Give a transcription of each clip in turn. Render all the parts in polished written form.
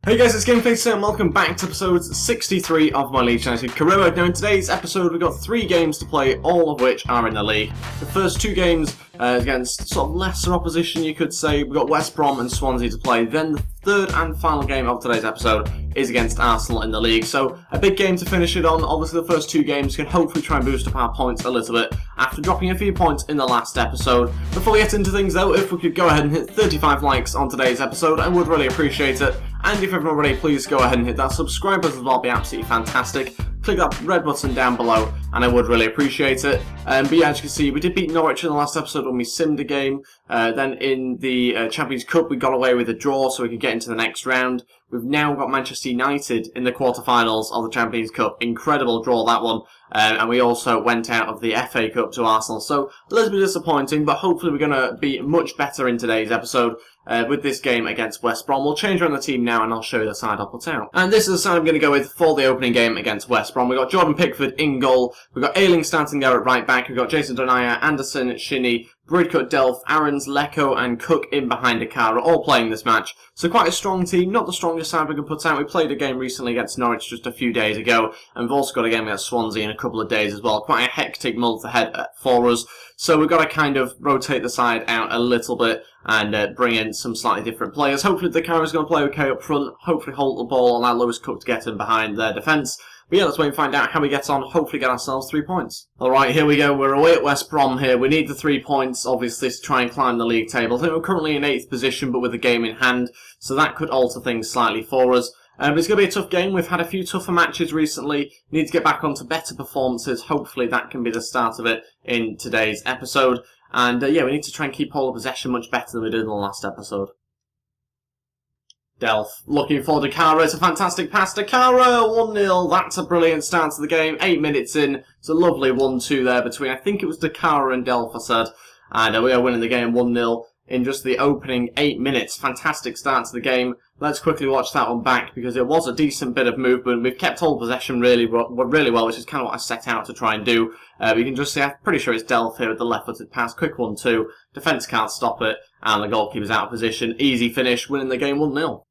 Hey guys, it's Ep63 and welcome back to episode 63 of my Leeds United career mode. Now in today's episode we've got 3 games to play, all of which are in the league. The first 2 games against sort of lesser opposition you could say. We've got West Brom and Swansea to play. Then the third and final game of today's episode is against Arsenal in the league. So a big game to finish it on. Obviously the first 2 games can hopefully try and boost up our points a little bit after dropping a few points in the last episode. Before we get into things though, if we could go ahead and hit 35 likes on today's episode, I would really appreciate it. And if you haven't already, please go ahead and hit that subscribe button as well, it'd be absolutely fantastic. Click that red button down below and I would really appreciate it. But yeah, as you can see, we did beat Norwich in the last episode when we simmed a game. Then in the Champions Cup we got away with a draw so we could get into the next round. We've now got Manchester United in the quarterfinals of the Champions Cup. Incredible draw, that one. And we also went out of the FA Cup to Arsenal. So a little bit disappointing, but hopefully we're going to be much better in today's episode with this game against West Brom. We'll change around the team now and I'll show you the side I'll put out. And this is the side I'm going to go with for the opening game against West Brom. We've got Jordan Pickford in goal. We've got Ayling starting there at right back. We've got Jason Donaia, Anderson, Shinnie, Bridcut, Delph, Aarons, Lecco and Cook in behind Dakara, all playing this match. So quite a strong team, not the strongest side we can put out. We played a game recently against Norwich just a few days ago, and we've also got a game against Swansea in a couple of days as well. Quite a hectic month ahead for us. So we've got to kind of rotate the side out a little bit and bring in some slightly different players. Hopefully Dakara's going to play okay up front, hopefully hold the ball, allow Lewis Cook to get in behind their defence. But yeah, let's wait and find out how we get on. Hopefully get ourselves 3 points. Alright, here we go. We're away at West Brom here. We need the 3 points, obviously, to try and climb the league table. I think we're currently in 8th position, but with the game in hand. So that could alter things slightly for us. But it's going to be a tough game. We've had a few tougher matches recently. Need to get back onto better performances. Hopefully that can be the start of it in today's episode. And yeah, we need to try and keep hold of possession much better than we did in the last episode. Delph looking for Dakara. It's a fantastic pass. Dakara 1-0. That's a brilliant start to the game. 8 minutes in. It's a lovely 1-2 there between, I think it was Dakara and Delph, I said. And we are winning the game 1-0 in just the opening 8 minutes. Fantastic start to the game. Let's quickly watch that one back because it was a decent bit of movement. We've kept hold of possession really well, which is kind of what I set out to try and do. You can just see, I'm pretty sure it's Delph here with the left-footed pass. Quick 1-2. Defence can't stop it. And the goalkeeper's out of position. Easy finish, winning the game 1-0.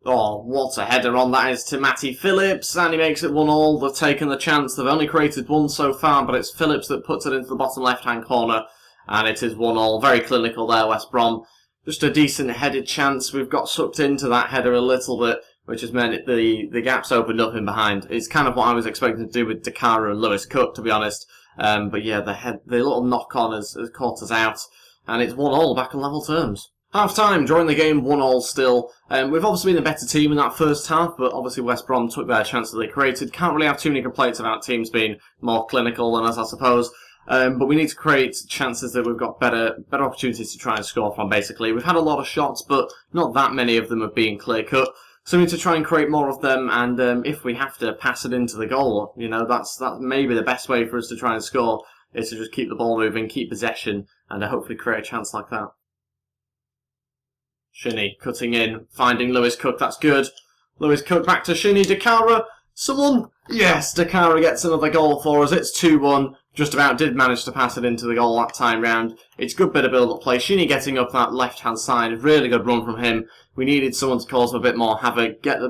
Oh, what a header on that is to Matty Phillips, and he makes it 1-1. They've taken the chance. They've only created one so far, but it's Phillips that puts it into the bottom left-hand corner, and it is 1-1. Very clinical there, West Brom. Just a decent headed chance. We've got sucked into that header a little bit, which has meant the gaps opened up in behind. It's kind of what I was expecting to do with Dakara and Lewis Cook, to be honest. But yeah, the little knock-on has caught us out, and it's 1-1 back on level terms. Half-time, during the game, 1-1 still. We've obviously been the better team in that first half, but obviously West Brom took their chances they created. Can't really have too many complaints about teams being more clinical than us, I suppose. But we need to create chances that we've got better opportunities to try and score from, basically. We've had a lot of shots, but not that many of them have been clear-cut. So we need to try and create more of them, and if we have to pass it into the goal, you know, that's maybe the best way for us to try and score, is to just keep the ball moving, keep possession, and hopefully create a chance like that. Shinnie cutting in, finding Lewis Cook, that's good. Lewis Cook back to Shinnie, Dakara, someone? Yes, Dakara gets another goal for us, it's 2-1. Just about did manage to pass it into the goal that time round. It's good bit of build-up play. Shinnie getting up that left-hand side, really good run from him. We needed someone to cause a bit more havoc, get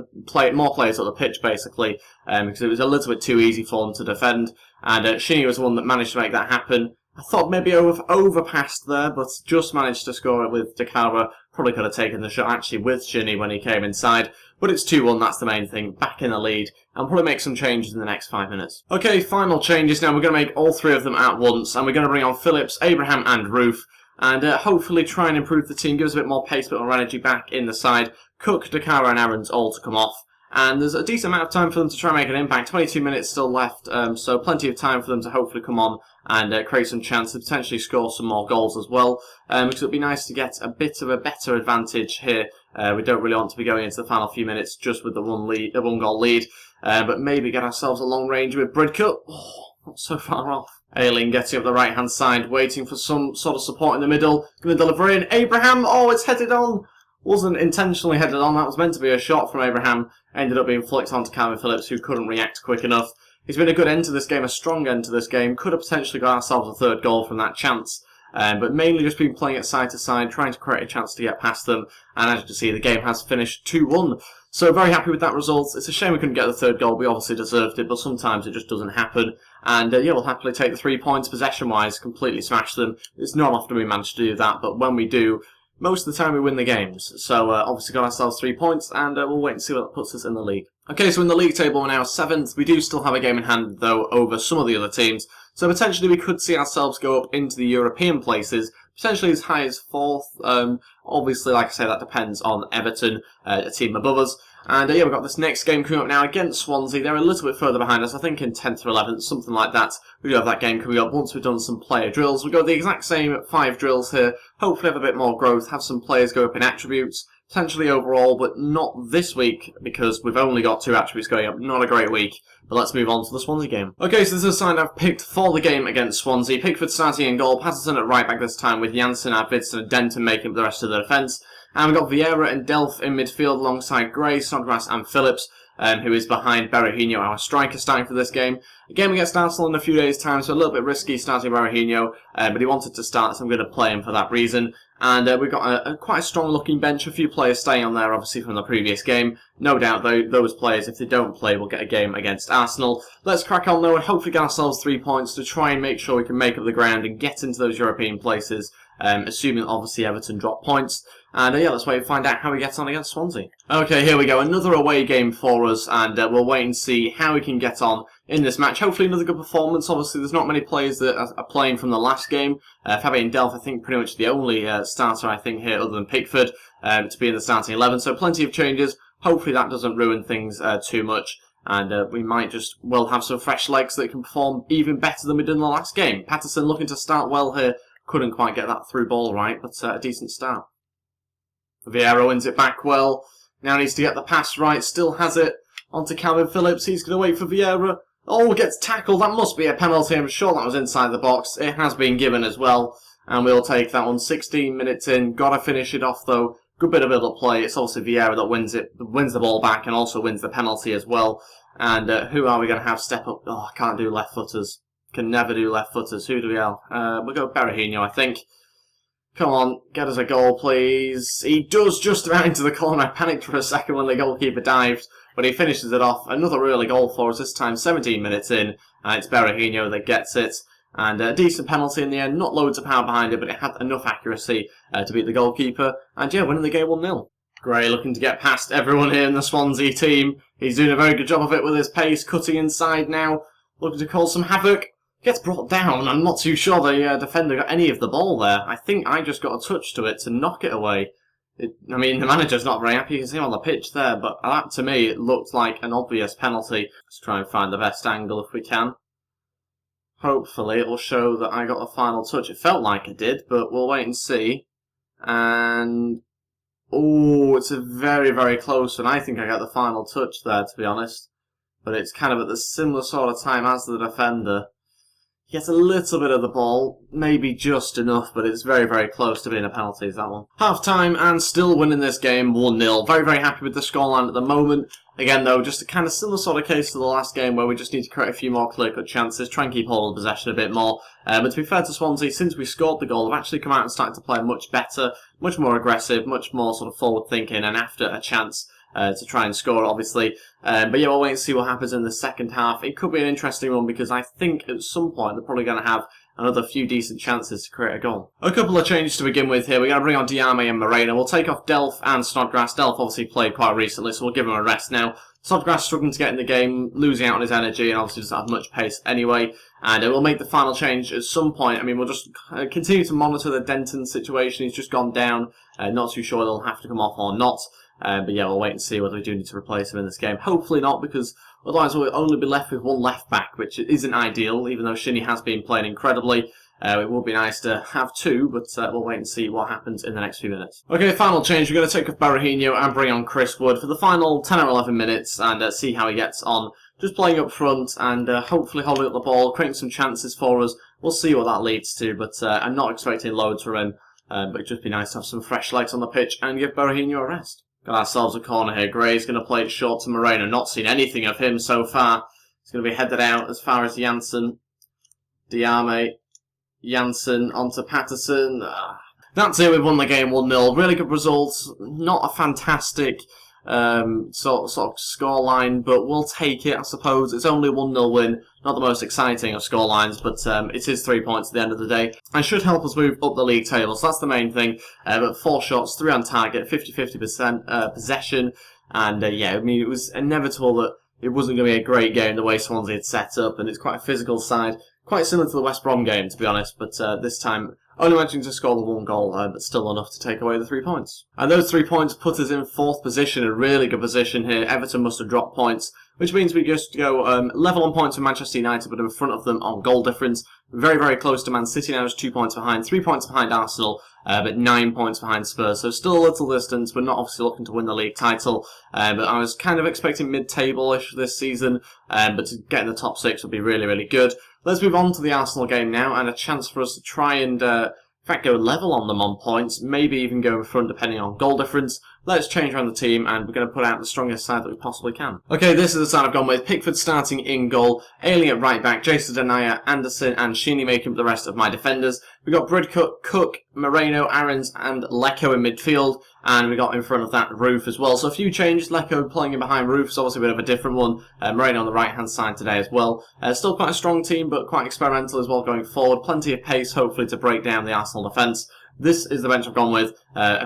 more players on the pitch, basically, because it was a little bit too easy for them to defend. And Shinnie was the one that managed to make that happen. I thought maybe overpassed there, but just managed to score it with Dakara. Probably could have taken the shot actually with Shinnie when he came inside. But it's 2-1, that's the main thing. Back in the lead. And probably make some changes in the next 5 minutes. Okay, final changes now. We're going to make all 3 of them at once. And we're going to bring on Phillips, Abraham and Roof. And hopefully try and improve the team. Give us a bit more pace, a bit more energy back in the side. Cook, Dakara and Aarons all to come off. And there's a decent amount of time for them to try and make an impact. 22 minutes still left, so plenty of time for them to hopefully come on and create some chance to potentially score some more goals as well. Because it would be nice to get a bit of a better advantage here. We don't really want to be going into the final few minutes just with the one goal lead. But maybe get ourselves a long range with Bridcut. Oh, not so far off. Ayling getting up the right hand side, waiting for some sort of support in the middle. Going to deliver in. Abraham, oh, it's headed on. Wasn't intentionally headed on, that was meant to be a shot from Abraham. Ended up being flicked onto Calvin Phillips, who couldn't react quick enough. He's been a good end to this game, a strong end to this game. Could have potentially got ourselves a 3rd goal from that chance. but mainly just been playing it side to side, trying to create a chance to get past them, and as you can see, the game has finished 2-1. So very happy with that result. It's a shame we couldn't get the third goal. We obviously deserved it, but sometimes it just doesn't happen. And yeah, we'll happily take the 3 points possession-wise, completely smash them. It's not often we manage to do that, but when we do, most of the time we win the games. So obviously got ourselves 3 points, and we'll wait and see what that puts us in the league. Okay, so in the league table we're now 7th. We do still have a game in hand, though, over some of the other teams. So potentially we could see ourselves go up into the European places, potentially as high as 4th. Obviously, like I say, that depends on Everton, a team above us. And yeah, we've got this next game coming up now against Swansea. They're a little bit further behind us, I think in 10th or 11th, something like that. We do have that game coming up once we've done some player drills. We've got the exact same 5 drills here. Hopefully have a bit more growth, have some players go up in attributes, potentially overall, but not this week because we've only got 2 attributes going up. Not a great week. But let's move on to the Swansea game. Okay, so this is a side I've picked for the game against Swansea. Pickford starting in goal, Patterson at right back this time with Janssen, Arvidsson and Denton making up the rest of the defence. And we've got Vieira and Delph in midfield alongside Gray, Snodgrass and Phillips, who is behind Berahino, our striker, starting for this game. A game against Arsenal in a few days' time, so a little bit risky starting Berahino, but he wanted to start, so I'm going to play him for that reason. And we've got a quite a strong-looking bench, a few players staying on there, obviously, from the previous game. No doubt, though, those players, if they don't play, will get a game against Arsenal. Let's crack on, though, and hopefully get ourselves 3 points to try and make sure we can make up the ground and get into those European places, assuming, obviously, Everton drop points. And yeah, let's wait and find out how we get on against Swansea. Okay, here we go. Another away game for us, and we'll wait and see how we can get on in this match. Hopefully another good performance. Obviously, there's not many players that are playing from the last game. Fabian Delph, I think, pretty much the only starter, I think, here, other than Pickford, to be in the starting 11. So plenty of changes. Hopefully that doesn't ruin things too much. And we might just, well, have some fresh legs that can perform even better than we did in the last game. Patterson looking to start well here. Couldn't quite get that through ball right, but a decent start. Vieira wins it back well. Now needs to get the pass right. Still has it. On to Calvin Phillips. He's going to wait for Vieira. Oh, gets tackled. That must be a penalty. I'm sure that was inside the box. It has been given as well. And we'll take that one. 16 minutes in. Got to finish it off, though. Good bit of build-up play. It's also Vieira that wins the ball back and also wins the penalty as well. And who are we going to have step up? Oh, I can't do left-footers. Can never do left-footers. Who do we have? We'll go Berahino, I think. Come on, get us a goal, please. He does just about into the corner. I panicked for a second when the goalkeeper dived, but he finishes it off. Another early goal for us, this time 17 minutes in. It's Berahino that gets it. And a decent penalty in the end. Not loads of power behind it, but it had enough accuracy to beat the goalkeeper. And yeah, winning the game 1-0. Gray looking to get past everyone here in the Swansea team. He's doing a very good job of it with his pace, cutting inside now. Looking to cause some havoc. Gets brought down. I'm not too sure the defender got any of the ball there. I think I just got a touch to it to knock it away. I mean, the manager's not very happy. You can see him on the pitch there, but that, to me, it looked like an obvious penalty. Let's try and find the best angle if we can. Hopefully, it will show that I got the final touch. It felt like it did, but we'll wait and see. And oh, it's a very, very close one. I think I got the final touch there, to be honest. But it's kind of at the similar sort of time as the defender. He gets a little bit of the ball, maybe just enough, but it's very, very close to being a penalty, that one. Half-time and still winning this game 1-0. Very, very happy with the scoreline at the moment. Again, though, just a kind of similar sort of case to the last game where we just need to create a few more clear-cut chances, try and keep hold of possession a bit more. But to be fair to Swansea, since we scored the goal, they've actually come out and started to play much better, much more aggressive, much more sort of forward-thinking, and after a chance to try and score, obviously. But yeah, we'll wait and see what happens in the second half. It could be an interesting one because I think at some point they're probably going to have another few decent chances to create a goal. A couple of changes to begin with here. We're going to bring on Diame and Moreno. We'll take off Delph and Snodgrass. Delph obviously played quite recently, so we'll give him a rest now. Snodgrass struggling to get in the game, losing out on his energy, and obviously doesn't have much pace anyway. And we'll make the final change at some point. I mean, we'll just continue to monitor the Denton situation. He's just gone down. Not too sure they'll have to come off or not. But yeah, we'll wait and see whether we do need to replace him in this game. Hopefully not, because otherwise we'll only be left with one left back, which isn't ideal, even though Shinnie has been playing incredibly. It would be nice to have 2, but we'll wait and see what happens in the next few minutes. Okay, final change. We're going to take off Berahino and bring on Chris Wood for the final 10 or 11 minutes and see how he gets on. Just playing up front and hopefully holding up the ball, creating some chances for us. We'll see what that leads to, but I'm not expecting loads from him. But it'd just be nice to have some fresh legs on the pitch and give Berahino a rest. Got ourselves a corner here. Gray's going to play it short to Moreno. Not seen anything of him so far. He's going to be headed out as far as Janssen. Diame. Janssen onto Patterson. That's it, we've won the game 1-0. Really good results. Not a fantastic sort of scoreline, but we'll take it, I suppose. It's only a 1-0 win. Not the most exciting of scorelines, but it is 3 points at the end of the day. And should help us move up the league table, so that's the main thing. But 4 shots, 3 on target, 50-50% possession. And yeah, I mean, it was inevitable that it wasn't going to be a great game the way Swansea had set up, and it's quite a physical side. Quite similar to the West Brom game, to be honest, but this time only managing to score the 1 goal, but still enough to take away the 3 points. And those 3 points put us in 4th position, a really good position here. Everton must have dropped points, which means we just go level on points with Manchester United, but in front of them on goal difference. Very, very close to Man City now, is 2 points behind, 3 points behind Arsenal, but 9 points behind Spurs. So still a little distance. We're not obviously looking to win the league title, but I was kind of expecting mid-table-ish this season, but to get in the top 6 would be really, really good. Let's move on to the Arsenal game now, and a chance for us to try and, in fact, go level on them on points, maybe even go in front depending on goal difference. Let's change around the team, and we're going to put out the strongest side that we possibly can. Okay, this is the side I've gone with. Pickford starting in goal, Ailing at right back, Jason Denayer, Anderson and Sheeny making up the rest of my defenders. We've got Bridcut, Cook, Moreno, Aarons and Lecco in midfield, and we got in front of that Roof as well. So a few changes. Lecco playing in behind Roof is obviously a bit of a different one. Moreno on the right-hand side today as well. Still quite a strong team, but quite experimental as well going forward. Plenty of pace, hopefully, to break down the Arsenal defence. This is the bench I've gone with.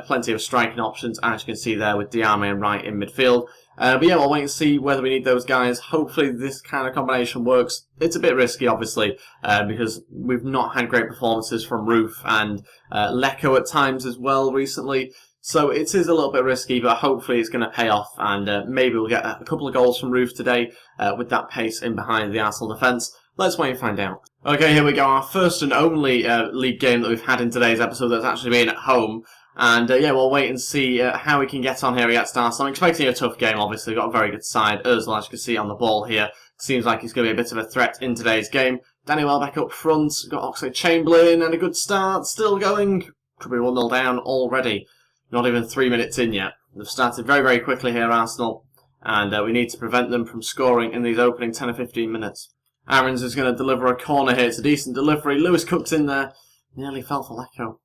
Plenty of striking options, as you can see there, with Diame and Wright in midfield. But yeah, we'll wait and see whether we need those guys. Hopefully this kind of combination works. It's a bit risky, obviously, because we've not had great performances from Roof and Lecco at times as well recently. So it is a little bit risky, but hopefully it's going to pay off, and maybe we'll get a couple of goals from Roof today with that pace in behind the Arsenal defence. Let's wait and find out. Okay, here we go. Our first and only league game that we've had in today's episode that's actually been at home. And yeah, we'll wait and see how we can get on here against Arsenal. I'm expecting a tough game, obviously. We've got a very good side. Ozil, as you can see on the ball here, seems like he's going to be a bit of a threat in today's game. Danny Welbeck up front. We've got Oxlade-Chamberlain and a good start. Still going. Could be 1-0 down already. Not even 3 minutes in yet. They've started very, very quickly here, Arsenal. And we need to prevent them from scoring in these opening 10 or 15 minutes. Aarons is going to deliver a corner here. It's a decent delivery. Lewis Cook's in there. Nearly fell for Lecco.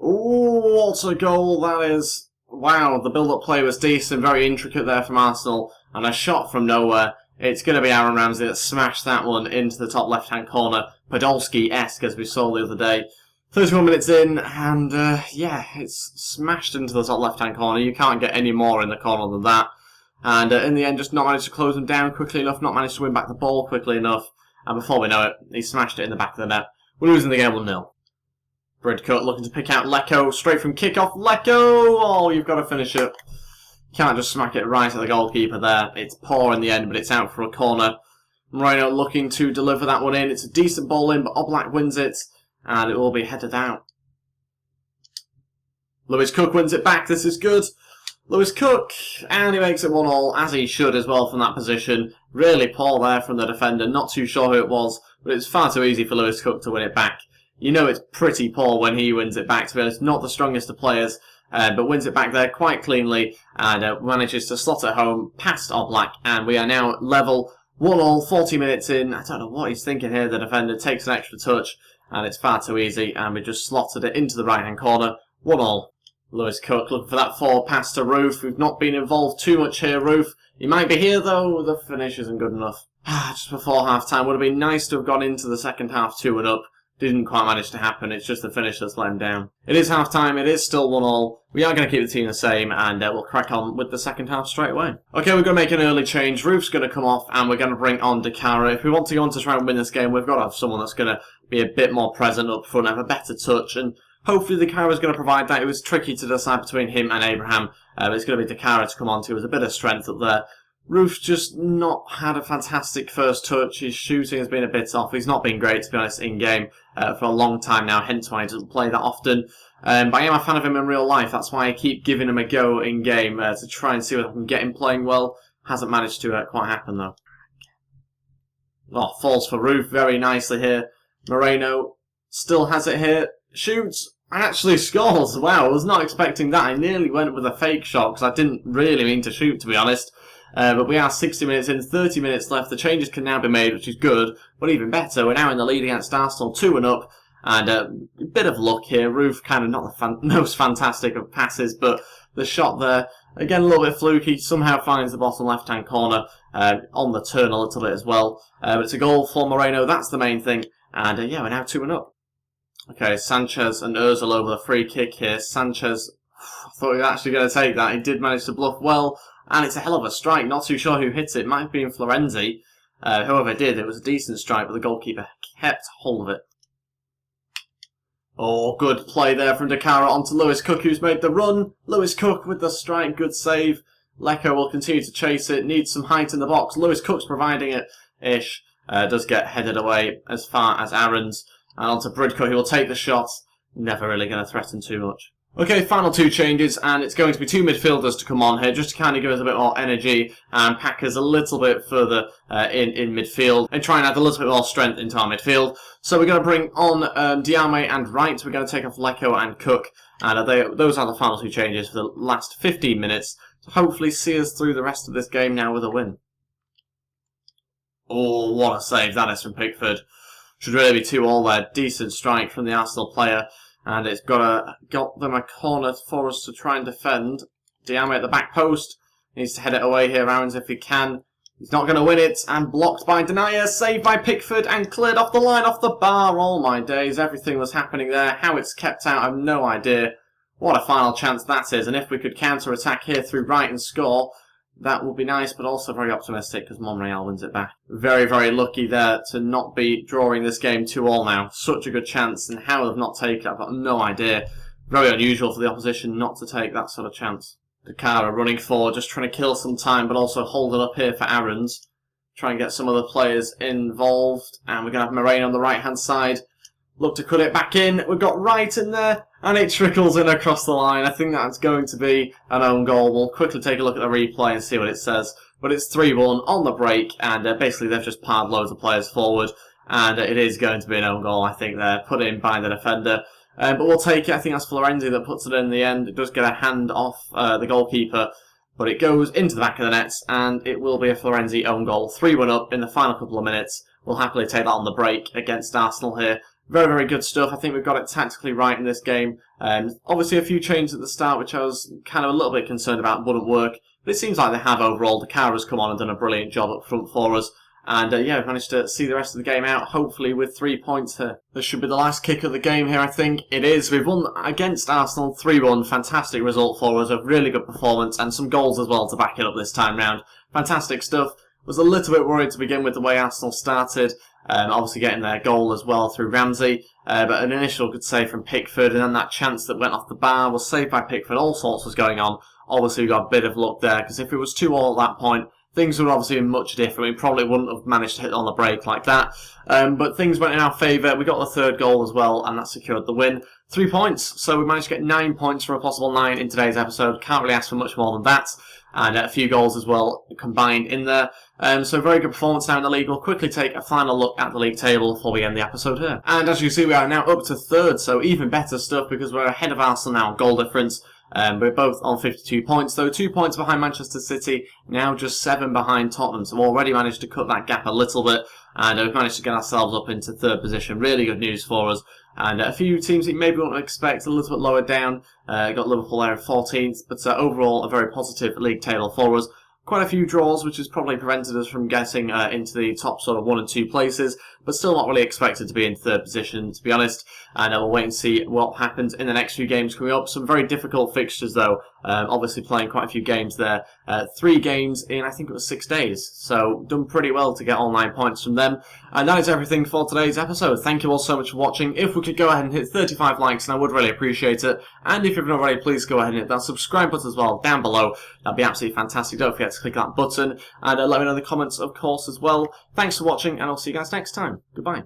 Oh, what a goal that is. Wow, the build-up play was decent. Very intricate there from Arsenal. And a shot from nowhere. It's going to be Aaron Ramsey that smashed that one into the top left-hand corner. Podolski-esque, as we saw the other day. 31 minutes in, and yeah, it's smashed into the top left-hand corner. You can't get any more in the corner than that. And in the end, just not managed to close them down quickly enough, not managed to win back the ball quickly enough. And before we know it, he smashed it in the back of the net. We're losing the game 1-0. Bridcut looking to pick out Lecco, straight from kick-off. Lecco! Oh, you've got to finish it. Can't just smack it right at the goalkeeper there. It's poor in the end, but it's out for a corner. Moreno looking to deliver that one in. It's a decent ball in, but Oblak wins it. And it will be headed out. Lewis Cook wins it back. This is good. Lewis Cook, and he makes it 1-1, as he should as well from that position. Really poor there from the defender. Not too sure who it was, but it's far too easy for Lewis Cook to win it back. You know it's pretty poor when he wins it back, to be honest. Not the strongest of players, but wins it back there quite cleanly and manages to slot it home past Oblak. And we are now level 1-1, 40 minutes in. I don't know what he's thinking here. The defender takes an extra touch. And it's far too easy, and we just slotted it into the right-hand corner. 1-1. Lewis Cook looking for that forward pass to Roof. We've not been involved too much here, Roof. He might be here, though. The finish isn't good enough. Just before half-time. Would have been nice to have gone into the second half 2-up. Didn't quite manage to happen. It's just the finish that's let him down. It is half-time. It is still 1-1. We are going to keep the team the same, and we'll crack on with the second half straight away. Okay, we're going to make an early change. Roof's going to come off, and we're going to bring on Dakara. If we want to go on to try and win this game, we've got to have someone that's going to be a bit more present up front, have a better touch, and hopefully Dakara's going to provide that. It was tricky to decide between him and Abraham, but it's going to be Dakara to come on to. There's a bit of strength up there. Roof's just not had a fantastic first touch. His shooting has been a bit off. He's not been great, to be honest, in-game for a long time now, hence why he doesn't play that often. But I am a fan of him in real life. That's why I keep giving him a go in-game to try and see whether I can get him playing well. Hasn't managed to quite happen, though. Oh, falls for Roof very nicely here. Moreno still has it here. Shoots. Actually scores. Wow, I was not expecting that. I nearly went with a fake shot because I didn't really mean to shoot, to be honest. But we are 60 minutes in, 30 minutes left. The changes can now be made, which is good. But even better, we're now in the lead against Arsenal, 2-up. And a bit of luck here. Roof kind of not the most fantastic of passes, but the shot there, again, a little bit fluky. Somehow finds the bottom left-hand corner on the turn a little bit as well. But it's a goal for Moreno. That's the main thing. And yeah, we're now 2-up. Okay, Sanchez and Ozil over the free kick here. Sanchez, I thought he was actually going to take that. He did manage to bluff well. And it's a hell of a strike. Not too sure who hit it. Might have been Florenzi. Whoever did, it was a decent strike, but the goalkeeper kept hold of it. Oh, good play there from De Cara onto Lewis Cook, who's made the run. Lewis Cook with the strike, good save. Lecco will continue to chase it, needs some height in the box. Lewis Cook's providing it-ish. Does get headed away as far as Aaron's. And onto Bridco, who will take the shot. Never really going to threaten too much. Okay, final two changes, and it's going to be two midfielders to come on here, just to kind of give us a bit more energy and pack us a little bit further in midfield, and try and add a little bit more strength into our midfield. So we're going to bring on Diame and Wright. We're going to take off Lecco and Cook, and those are the final two changes for the last 15 minutes, to hopefully see us through the rest of this game now with a win. Oh, what a save that is from Pickford. Should really be 2-all there. Decent strike from the Arsenal player. And it's got them a corner for us to try and defend. Diame at the back post. Needs to head it away here, Aarons, if he can. He's not going to win it. And blocked by Denier. Saved by Pickford. And cleared off the line, off the bar. All my days. Everything was happening there. How it's kept out, I have no idea. What a final chance that is. And if we could counter-attack here through Wright and score, that would be nice, but also very optimistic because Monreal wins it back. Very, very lucky there to not be drawing this game 2-all now. Such a good chance, and how they've not taken it, I've got no idea. Very unusual for the opposition not to take that sort of chance. De Cara running forward, just trying to kill some time, but also hold it up here for Aarons. Try and get some other players involved, and we're going to have Moreno on the right-hand side. Look to cut it back in. We've got Wright in there, and it trickles in across the line. I think that's going to be an own goal. We'll quickly take a look at the replay and see what it says. But it's 3-1 on the break, and basically they've just parred loads of players forward. And it is going to be an own goal, I think, there. Put in by the defender. But we'll take it. I think that's Florenzi that puts it in the end. It does get a hand off the goalkeeper, but it goes into the back of the nets, and it will be a Florenzi own goal. 3-1 up in the final couple of minutes. We'll happily take that on the break against Arsenal here. Very, very good stuff. I think we've got it tactically right in this game. Obviously, a few changes at the start, which I was kind of a little bit concerned about wouldn't work. But it seems like they have overall. De Cara's come on and done a brilliant job up front for us. And yeah, we've managed to see the rest of the game out, hopefully with 3 points here. This should be the last kick of the game here, I think. It is. We've won against Arsenal 3-1. Fantastic result for us. A really good performance and some goals as well to back it up this time round. Fantastic stuff. Was a little bit worried to begin with the way Arsenal started. Obviously getting their goal as well through Ramsey. But an initial good save from Pickford, and then that chance that went off the bar was saved by Pickford. All sorts was going on. Obviously we got a bit of luck there, because if it was 2-all at that point, things would obviously be much different. We probably wouldn't have managed to hit on the break like that. But things went in our favour. We got the third goal as well, and that secured the win. 3 points. So we managed to get 9 points from a possible 9 in today's episode. Can't really ask for much more than that. And a few goals as well combined in there. So very good performance now in the league. We'll quickly take a final look at the league table before we end the episode here. And as you see, we are now up to third, so even better stuff because we're ahead of Arsenal now on goal difference. We're both on 52 points, though 2 points behind Manchester City, now just 7 behind Tottenham. So we've already managed to cut that gap a little bit, and we've managed to get ourselves up into third position. Really good news for us. And a few teams that you maybe wouldn't expect a little bit lower down. Got Liverpool there at 14th, but overall a very positive league table for us. Quite a few draws, which has probably prevented us from getting into the top sort of 1 and 2 places, but still not really expected to be in third position, to be honest. And we'll wait and see what happens in the next few games coming up. Some very difficult fixtures, though. Obviously playing quite a few games there. 3 games in, I think it was 6 days. So done pretty well to get all 9 points from them. And that is everything for today's episode. Thank you all so much for watching. If we could go ahead and hit 35 likes, and I would really appreciate it. And if you've not already, please go ahead and hit that subscribe button as well down below. That'd be absolutely fantastic. Don't forget to click that button. And let me know in the comments, of course, as well. Thanks for watching, and I'll see you guys next time. Goodbye.